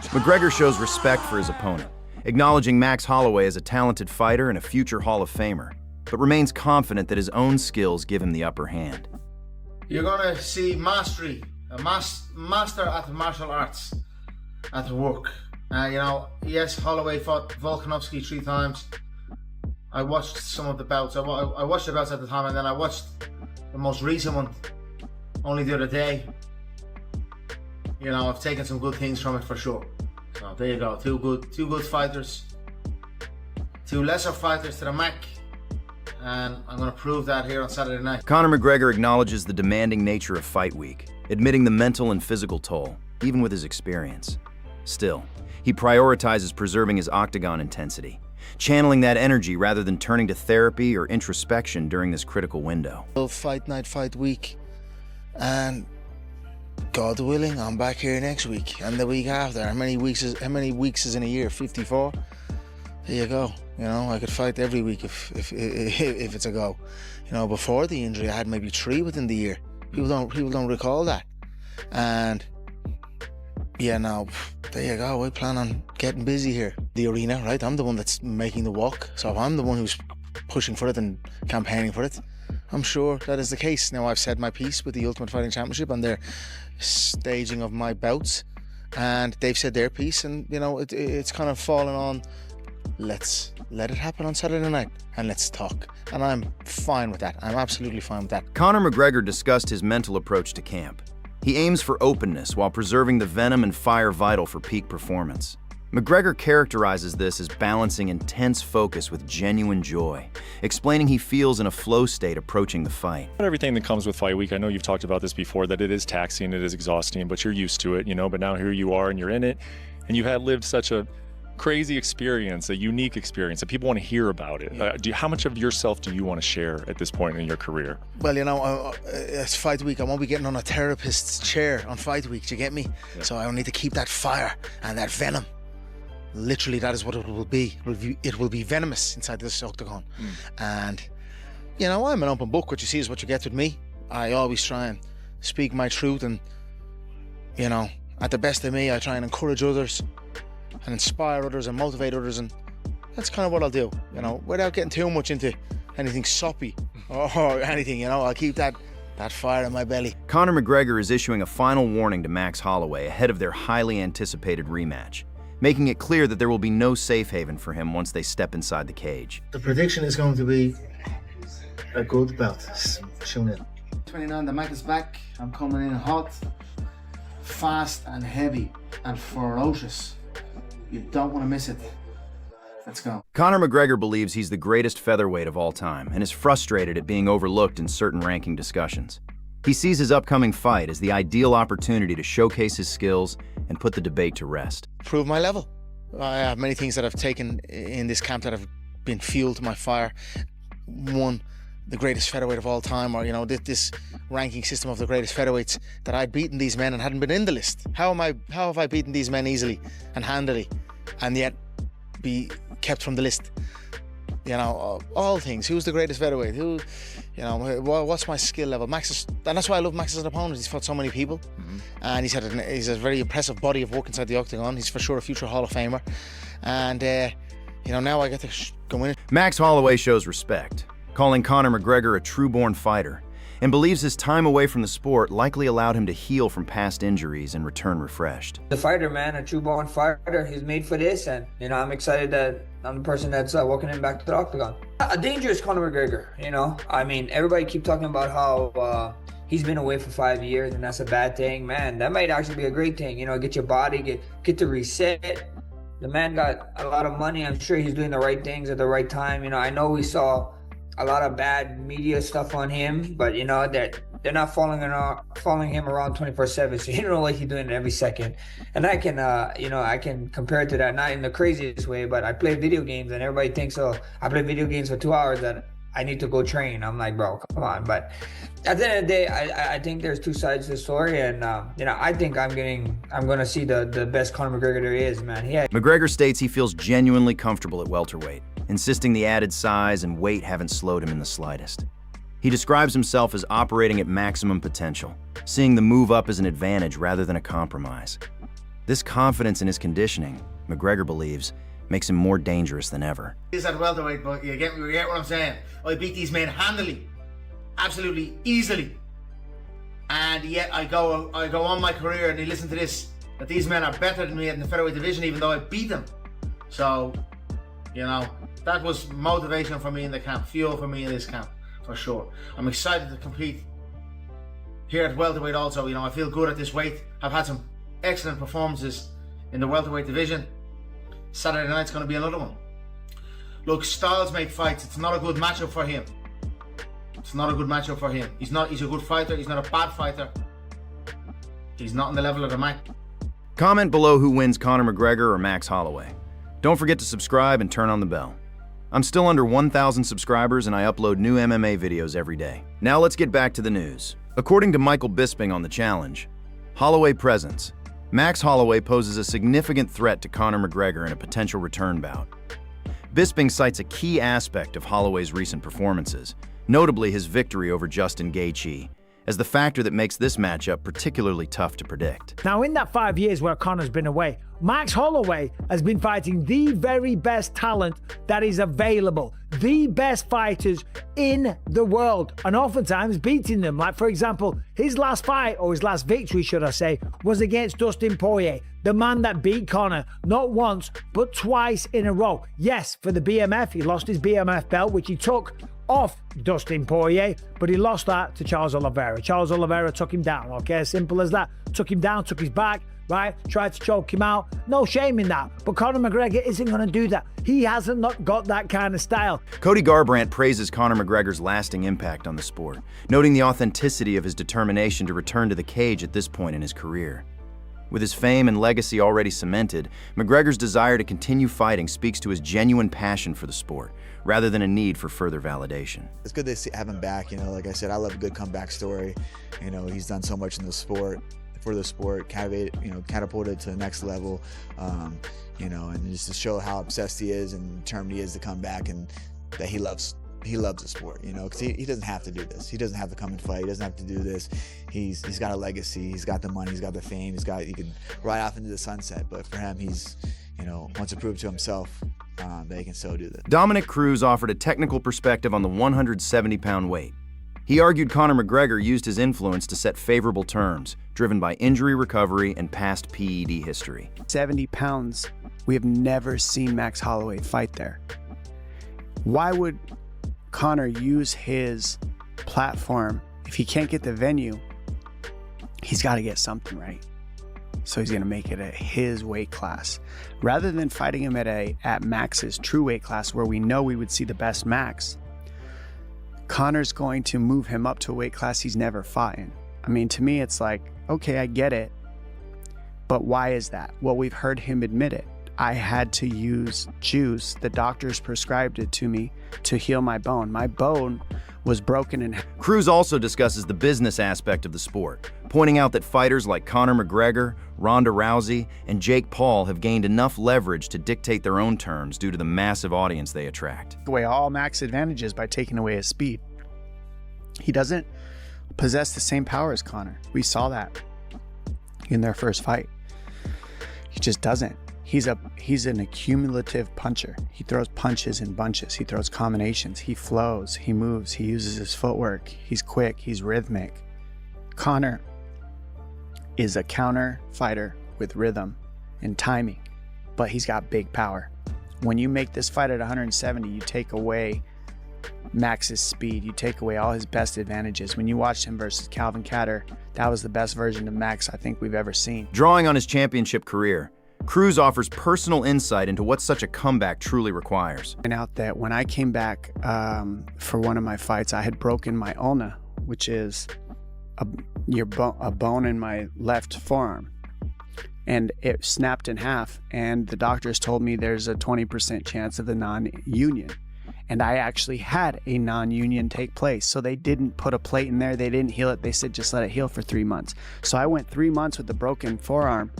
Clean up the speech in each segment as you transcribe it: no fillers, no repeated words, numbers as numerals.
McGregor shows respect for his opponent, acknowledging Max Holloway as a talented fighter and a future Hall of Famer, but remains confident that his own skills give him the upper hand. You're going to see mastery, a master at the martial arts at work. Yes, Holloway fought Volkanovski 3 times. I watched some of the bouts. I watched the bouts at the time, and then I watched the most recent one only the other day. I've taken some good things from it for sure. So there you go, two good fighters, 2 lesser fighters to the Mac, and I'm going to prove that here on Saturday night. Conor McGregor acknowledges the demanding nature of fight week, admitting the mental and physical toll, even with his experience. Still, he prioritizes preserving his octagon intensity, channeling that energy rather than turning to therapy or introspection during this critical window. Fight night, fight week, and God willing, I'm back here next week and the week after. How many weeks is in a year? 54. There you go. I could fight every week if it's a go. Before the injury, I had maybe 3 within the year. People don't recall that. And yeah, now there you go. I plan on getting busy here. The arena, right? I'm the one that's making the walk, so I'm the one who's pushing for it and campaigning for it. I'm sure that is the case. Now, I've said my piece with the Ultimate Fighting Championship and their staging of my bouts, and they've said their piece, and it's kind of fallen on, let's let it happen on Saturday night and let's talk. And I'm fine with that. I'm absolutely fine with that. Conor McGregor discussed his mental approach to camp. He aims for openness while preserving the venom and fire vital for peak performance. McGregor characterizes this as balancing intense focus with genuine joy, explaining he feels in a flow state approaching the fight. Everything that comes with fight week, I know you've talked about this before, that it is taxing, it is exhausting, but you're used to it, but now here you are and you're in it, and you have lived such a crazy experience, a unique experience, that people want to hear about it. Yeah. How much of yourself do you want to share at this point in your career? Well, it's fight week. I won't be getting on a therapist's chair on fight week, do you get me? Yeah. So I need to keep that fire and that venom. Literally, that is what it will be. It will be venomous inside this octagon. And, I'm an open book. What you see is what you get with me. I always try and speak my truth, and, at the best of me, I try and encourage others and inspire others and motivate others, and that's kind of what I'll do, without getting too much into anything soppy or anything, I'll keep that fire in my belly. Conor McGregor is issuing a final warning to Max Holloway ahead of their highly anticipated rematch, making it clear that there will be no safe haven for him once they step inside the cage. The prediction is going to be a good bout. Tune in. 29, the Mac is back. I'm coming in hot, fast and heavy and ferocious. You don't want to miss it. Let's go. Conor McGregor believes he's the greatest featherweight of all time and is frustrated at being overlooked in certain ranking discussions. He sees his upcoming fight as the ideal opportunity to showcase his skills and put the debate to rest. Prove my level. I have many things that I've taken in this camp that have been fuel to my fire. One, the greatest featherweight of all time, or this ranking system of the greatest featherweights, that I'd beaten these men and hadn't been in the list. How have I beaten these men easily and handily, and yet be kept from the list? All things. Who's the greatest featherweight? Who, what's my skill level? Max and that's why I love Max as an opponent. He's fought so many people, and he's a very impressive body of work inside the octagon. He's for sure a future Hall of Famer, and now I get to go in. Max Holloway shows respect, calling Conor McGregor a true-born fighter, and believes his time away from the sport likely allowed him to heal from past injuries and return refreshed. The fighter, man, a true-born fighter. He's made for this, and I'm excited that I'm the person that's walking him back to the octagon. A dangerous Conor McGregor, everybody keep talking about how he's been away for 5 years, and that's a bad thing. Man, that might actually be a great thing. Get your body, get to reset. The man got a lot of money. I'm sure he's doing the right things at the right time. I know we saw a lot of bad media stuff on him, but they're not following him around 24/7, so you don't know what he's doing every second. And I can compare it to that, not in the craziest way, but I play video games, and everybody thinks, I play video games for 2 hours, that I need to go train. I'm like, bro, come on. But at the end of the day, I think there's 2 sides to the story, and I think I'm gonna see the best Conor McGregor there is, man. McGregor states he feels genuinely comfortable at welterweight, insisting the added size and weight haven't slowed him in the slightest. He describes himself as operating at maximum potential, seeing the move up as an advantage rather than a compromise. This confidence in his conditioning, McGregor believes, makes him more dangerous than ever. He's at welterweight, but you get what I'm saying. I beat these men handily, absolutely easily. And yet I go on my career, and you listen to this, that these men are better than me in the featherweight division, even though I beat them. So, you know, that was motivation for me in the camp, fuel for me in this camp, for sure. I'm excited to compete here at welterweight also. You know, I feel good at this weight. I've had some excellent performances in the welterweight division. Saturday night's going to be another one. Look, styles make fights. It's not a good matchup for him. It's not a good matchup for him. He's a good fighter. He's not a bad fighter. He's not on the level of the Mac. Comment below who wins Conor McGregor or Max Holloway. Don't forget to subscribe and turn on the bell. I'm still under 1,000 subscribers and I upload new MMA videos every day. Now let's get back to the news. According to Michael Bisping on The Challenge, Holloway presence. Max Holloway poses a significant threat to Conor McGregor in a potential return bout. Bisping cites a key aspect of Holloway's recent performances, notably his victory over Justin Gaethje, as the factor that makes this matchup particularly tough to predict. Now, in that 5 years where Conor's been away, Max Holloway has been fighting the very best talent that is available, the best fighters in the world, and oftentimes beating them. Like, for example, his last fight, or his last victory, should I say, was against Dustin Poirier, the man that beat Conor not once, but twice in a row. Yes, for the BMF, he lost his BMF belt, which he took off Dustin Poirier, but he lost that to Charles Oliveira. Charles Oliveira took him down, okay? Simple as that. Took him down, took his back, right? Tried to choke him out. No shame in that. But Conor McGregor isn't going to do that. He hasn't got that kind of style. Cody Garbrandt praises Conor McGregor's lasting impact on the sport, noting the authenticity of his determination to return to the cage at this point in his career. With his fame and legacy already cemented, McGregor's desire to continue fighting speaks to his genuine passion for the sport, rather than a need for further validation. It's good to have him back. You know, like I said, I love a good comeback story. You know, he's done so much in the sport, for the sport, catapulted to the next level. You know, and just to show how obsessed he is and determined he is to come back, and that he loves the sport, you know, because he doesn't have to do this. He doesn't have to come and fight. He doesn't have to do this. He's got a legacy. He's got the money. He's got the fame. He can ride off into the sunset. But for him, he's, you know, wants to prove to himself that he can still do this. Dominick Cruz offered a technical perspective on the 170-pound weight. He argued Conor McGregor used his influence to set favorable terms, driven by injury recovery and past PED history. 70 pounds, we have never seen Max Holloway fight there. Why would Conor use his platform? If he can't get the venue, he's got to get something right. So he's going to make it at his weight class. Rather than fighting him at Max's true weight class, where we know we would see the best Max, Conor's going to move him up to a weight class he's never fought in. I mean, to me, it's like, okay, I get it. But why is that? Well, we've heard him admit it. I had to use juice. The doctors prescribed it to me to heal my bone. My bone was broken in half. Cruz also discusses the business aspect of the sport, pointing out that fighters like Conor McGregor, Ronda Rousey, and Jake Paul have gained enough leverage to dictate their own terms due to the massive audience they attract. Away all Max's advantages by taking away his speed. He doesn't possess the same power as Conor. We saw that in their first fight. He just doesn't. He's an accumulative puncher. He throws punches in bunches. He throws combinations. He flows. He moves. He uses his footwork. He's quick. He's rhythmic. Conor is a counter fighter with rhythm and timing, but he's got big power. When you make this fight at 170, you take away Max's speed. You take away all his best advantages. When you watched him versus Calvin Kattar, that was the best version of Max I think we've ever seen. Drawing on his championship career, Cruz offers personal insight into what such a comeback truly requires. And out that when I came back for one of my fights, I had broken my ulna, which is a bone in my left forearm. And it snapped in half, and the doctors told me there's a 20% chance of the non-union. And I actually had a non-union take place. So they didn't put a plate in there. They didn't heal it. They said, just let it heal for 3 months. So I went 3 months with the broken forearm,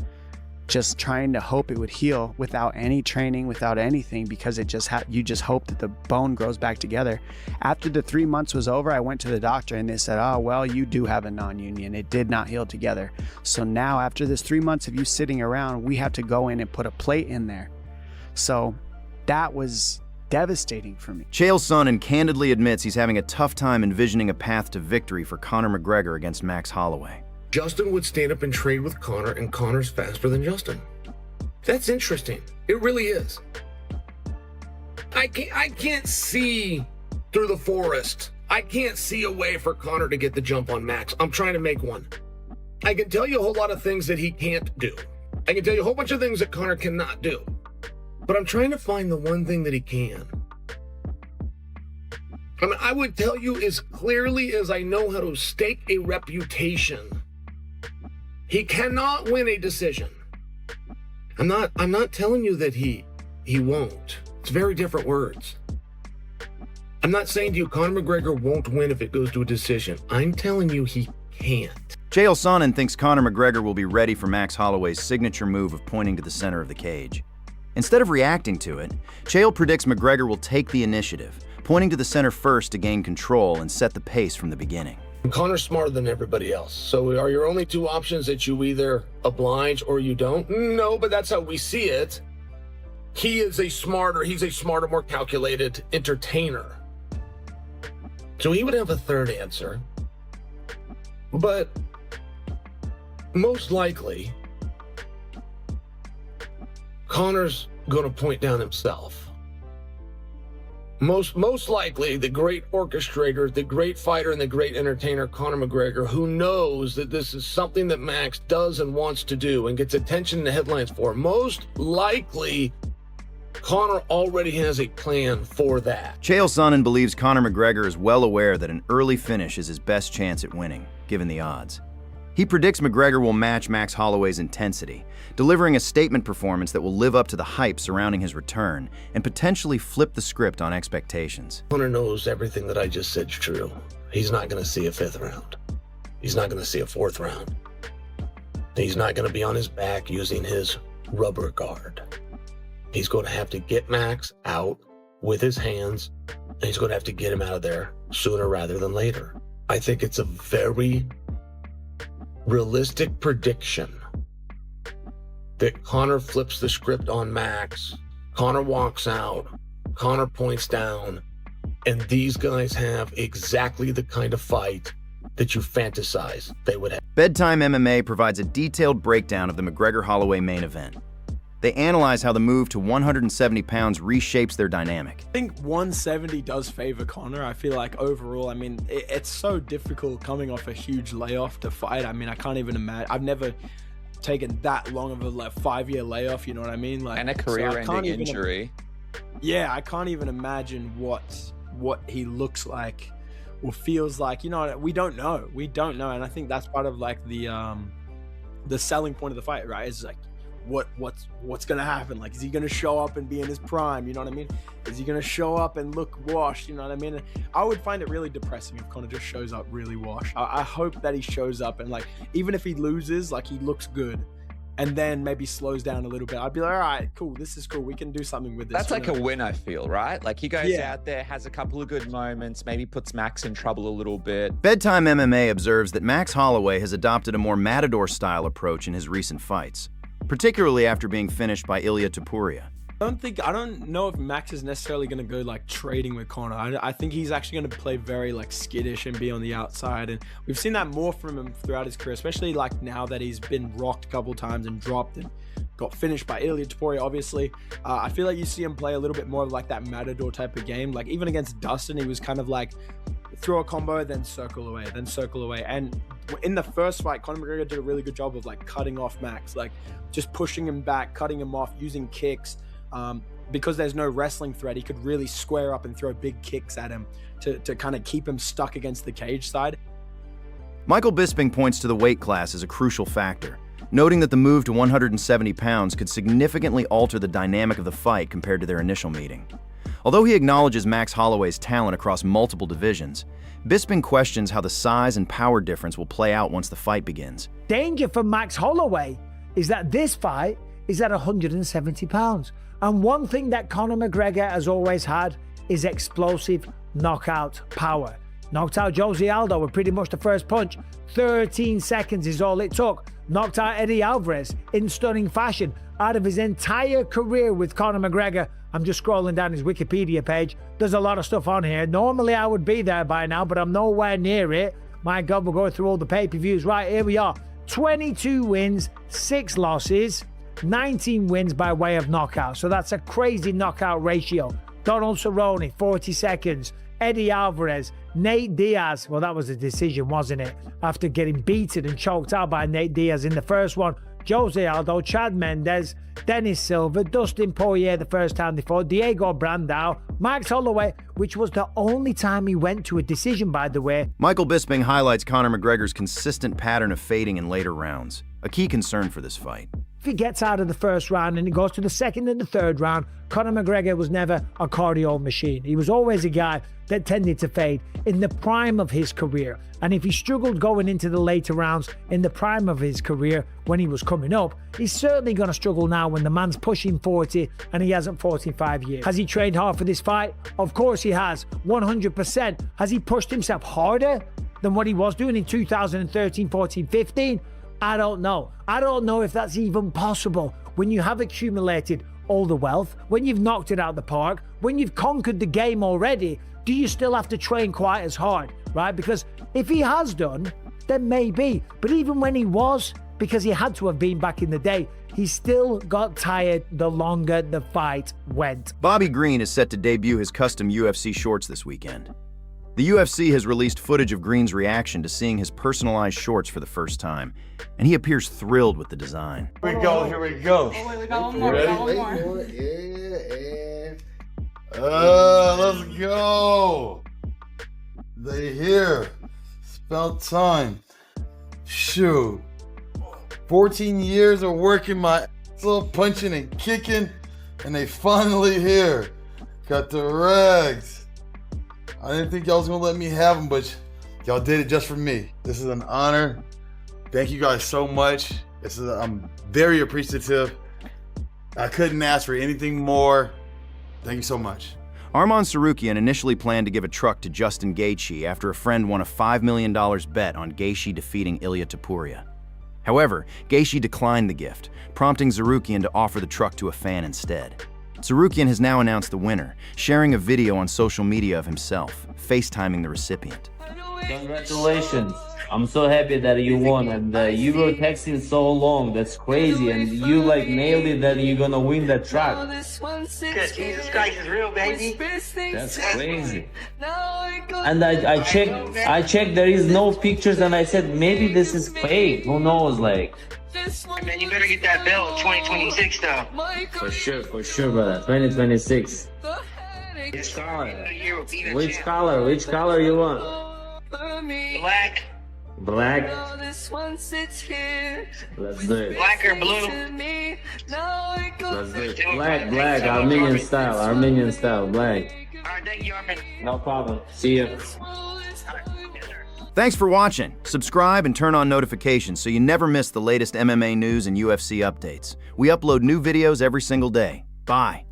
just trying to hope it would heal without any training, without anything, because it just you just hope that the bone grows back together. After the 3 months was over, I went to the doctor and they said, oh, well, you do have a non-union. It did not heal together. So now after this 3 months of you sitting around, we have to go in and put a plate in there. So that was devastating for me. Chael Sonnen candidly admits he's having a tough time envisioning a path to victory for Conor McGregor against Max Holloway. Justin would stand up and trade with Conor, and Conor's faster than Justin. That's interesting. It really is. I can't see through the forest. I can't see a way for Conor to get the jump on Max. I'm trying to make one. I can tell you a whole lot of things that he can't do. I can tell you a whole bunch of things that Conor cannot do. But I'm trying to find the one thing that he can. I mean, I would tell you as clearly as I know how to stake a reputation, he cannot win a decision. I'm not telling you that he won't. It's very different words. I'm not saying to you Conor McGregor won't win if it goes to a decision. I'm telling you he can't. Chael Sonnen thinks Conor McGregor will be ready for Max Holloway's signature move of pointing to the center of the cage. Instead of reacting to it, Chael predicts McGregor will take the initiative, pointing to the center first to gain control and set the pace from the beginning. Conor's smarter than everybody else. So are your only two options that you either oblige or you don't? No, but that's how we see it. He's a smarter, more calculated entertainer. So he would have a third answer. But most likely, Conor's going to point down himself. Most likely, the great orchestrator, the great fighter, and the great entertainer, Conor McGregor, who knows that this is something that Max does and wants to do and gets attention in the headlines for, most likely, Conor already has a plan for that. Chael Sonnen believes Conor McGregor is well aware that an early finish is his best chance at winning, given the odds. He predicts McGregor will match Max Holloway's intensity, delivering a statement performance that will live up to the hype surrounding his return and potentially flip the script on expectations. Conor knows everything that I just said is true. He's not going to see a fifth round. He's not going to see a fourth round. He's not going to be on his back using his rubber guard. He's going to have to get Max out with his hands, and he's going to have to get him out of there sooner rather than later. I think it's a very realistic prediction that Conor flips the script on Max, Conor walks out, Conor points down, and these guys have exactly the kind of fight that you fantasize they would have. Bedtime MMA provides a detailed breakdown of the McGregor-Holloway main event. They analyze how the move to 170 pounds reshapes their dynamic. I think 170 does favor Conor. I feel like overall, I mean, it's so difficult coming off a huge layoff to fight. I mean, I can't even imagine. I've never taken that long of a 5-year layoff, you know what I mean? Like, and a career-ending injury. Yeah, I can't even imagine what he looks like or feels like. You know, we don't know. We don't know, and I think that's part of like the selling point of the fight, right? It's like, what's gonna happen? Like, is he gonna show up and be in his prime? You know what I mean? Is he gonna show up and look washed? You know what I mean? And I would find it really depressing if Conor just shows up really washed. I hope that he shows up and, like, even if he loses, like, he looks good, and then maybe slows down a little bit. I'd be like, all right, cool, this is cool. We can do something with this. That's like a win, I feel, right? Like, he goes out there, has a couple of good moments, maybe puts Max in trouble a little bit. Bedtime MMA observes that Max Holloway has adopted a more matador-style approach in his recent fights, particularly after being finished by Ilia Topuria. I don't know if Max is necessarily going to go like trading with Conor. I think he's actually going to play very like skittish and be on the outside, and we've seen that more from him throughout his career, especially like now that he's been rocked a couple times and dropped and got finished by Ilia Topuria, obviously. I feel like you see him play a little bit more of like that matador type of game. Like even against Dustin, he was kind of like throw a combo, then circle away. And in the first fight, Conor McGregor did a really good job of like cutting off Max, like just pushing him back, cutting him off, using kicks. Because there's no wrestling threat, he could really square up and throw big kicks at him to kind of keep him stuck against the cage side. Michael Bisping points to the weight class as a crucial factor, noting that the move to 170 pounds could significantly alter the dynamic of the fight compared to their initial meeting. Although he acknowledges Max Holloway's talent across multiple divisions, Bisping questions how the size and power difference will play out once the fight begins. Danger for Max Holloway is that this fight is at 170 pounds. And one thing that Conor McGregor has always had is explosive knockout power. Knocked out Jose Aldo with pretty much the first punch. 13 seconds is all it took. Knocked out Eddie Alvarez in stunning fashion. Out of his entire career with Conor McGregor, I'm just scrolling down his Wikipedia page. There's a lot of stuff on here. Normally I would be there by now, but I'm nowhere near it. My God, we're going through all the pay-per-views. Right, here we are. 22 wins, 6 losses, 19 wins by way of knockout. So that's a crazy knockout ratio. Donald Cerrone, 40 seconds. Eddie Alvarez, Nate Diaz. Well, that was a decision, wasn't it? After getting beaten and choked out by Nate Diaz in the first one. Jose Aldo, Chad Mendes, Dennis Silva, Dustin Poirier the first time they fought, Diego Brandao, Max Holloway, which was the only time he went to a decision, by the way. Michael Bisping highlights Conor McGregor's consistent pattern of fading in later rounds, a key concern for this fight. If he gets out of the first round and he goes to the second and the third round, Conor McGregor was never a cardio machine. He was always a guy that tended to fade in the prime of his career. And if he struggled going into the later rounds in the prime of his career when he was coming up, he's certainly going to struggle now when the man's pushing 40 and he hasn't fought in 5 years. Has he trained hard for this fight? Of course he has, 100%. Has he pushed himself harder than what he was doing in 2013, 14, 15? I don't know. I don't know if that's even possible when you have accumulated all the wealth, when you've knocked it out the park, when you've conquered the game already. Do you still have to train quite as hard, right? Because if he has done, then maybe. But even when he was, because he had to have been back in the day, he still got tired the longer the fight went. Bobby Green is set to debut his custom UFC shorts this weekend. The UFC has released footage of Green's reaction to seeing his personalized shorts for the first time, and he appears thrilled with the design. Here we go, here we go. Oh, wait, we got one more, we got one more. Yeah. Let's go. They here. It's about time. Shoot. 14 years of working my ass off, punching and kicking, and they finally here. Got the rags. I didn't think y'all was gonna let me have them, but y'all did it just for me. This is an honor. Thank you guys so much. I'm very appreciative. I couldn't ask for anything more. Thank you so much. Arman Tsarukyan initially planned to give a truck to Justin Gaethje after a friend won a $5 million bet on Gaethje defeating Ilia Topuria. However, Gaethje declined the gift, prompting Tsarukyan to offer the truck to a fan instead. Tsarukyan has now announced the winner, sharing a video on social media of himself, FaceTiming the recipient. Congratulations. I'm so happy that you won, and you were texting so long. That's crazy, and you like nailed it that you're gonna win that track. Good, Jesus Christ is real, baby. That's crazy. And I checked there is no pictures, and I said maybe this is fake. Who knows, like. Man, you better get that belt in 2026 though. For sure, brother. 2026. Which color you want? Black. Let's do it. Black or blue? Let's do it. Black, Armenian style, black. Alright, thank you, Arman. No problem. See ya. Thanks for watching. Subscribe and turn on notifications so you never miss the latest MMA news and UFC updates. We upload new videos every single day. Bye.